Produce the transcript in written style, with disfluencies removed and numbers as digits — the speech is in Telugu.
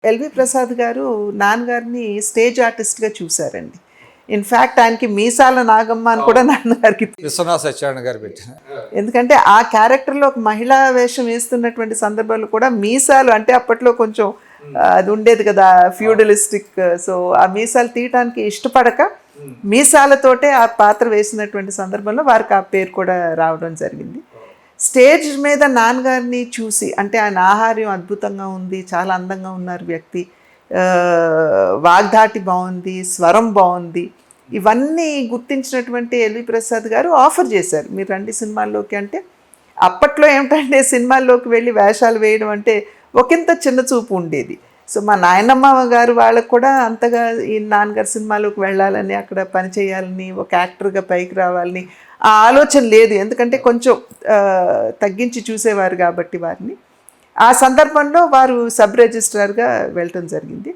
ఎల్వి ప్రసాద్ గారు నాన్నగారిని స్టేజ్ ఆర్టిస్ట్గా చూశారండి. ఇన్ఫ్యాక్ట్ ఆయనకి మీసాల నాగమ్మ అని కూడా నాన్నగారికి విశ్వనాథ సత్యనారాయణ గారు పెట్టిన. ఎందుకంటే ఆ క్యారెక్టర్లో ఒక మహిళా వేషం వేస్తున్నటువంటి సందర్భాలు కూడా మీసాలు అంటే అప్పట్లో కొంచెం అది ఉండేది కదా ఫ్యూడలిస్టిక్. సో ఆ మీసాలు తీయటానికి ఇష్టపడక మీసాలతోటే ఆ పాత్ర వేసినటువంటి సందర్భంలో వారికి ఆ పేరు కూడా రావడం జరిగింది. స్టేజ్ మీద నాన్నగారిని చూసి అంటే ఆయన ఆహార్యం అద్భుతంగా ఉంది, చాలా అందంగా ఉన్నారు వ్యక్తి, వాగ్ధాటి బాగుంది, స్వరం బాగుంది, ఇవన్నీ గుర్తించినటువంటి ఎల్వి ప్రసాద్ గారు ఆఫర్ చేశారు మీరు రండి సినిమాల్లోకి అంటే. అప్పట్లో ఏమిటంటే సినిమాల్లోకి వెళ్ళి వేషాలు వేయడం అంటే ఒకంత చిన్న చూపు ఉండేది. సో మా నాయనమ్మ గారు వాళ్ళకు కూడా అంతగా ఈ నాన్నగారు సినిమాలోకి వెళ్ళాలని, అక్కడ పని చేయాలని, ఒక యాక్టర్గా పైకి రావాలని ఆ ఆలోచన లేదు. ఎందుకంటే కొంచెం తగ్గించి చూసేవారు కాబట్టి వారిని. ఆ సందర్భంలో వారు సబ్ రిజిస్ట్రార్గా వెళ్ళటం జరిగింది.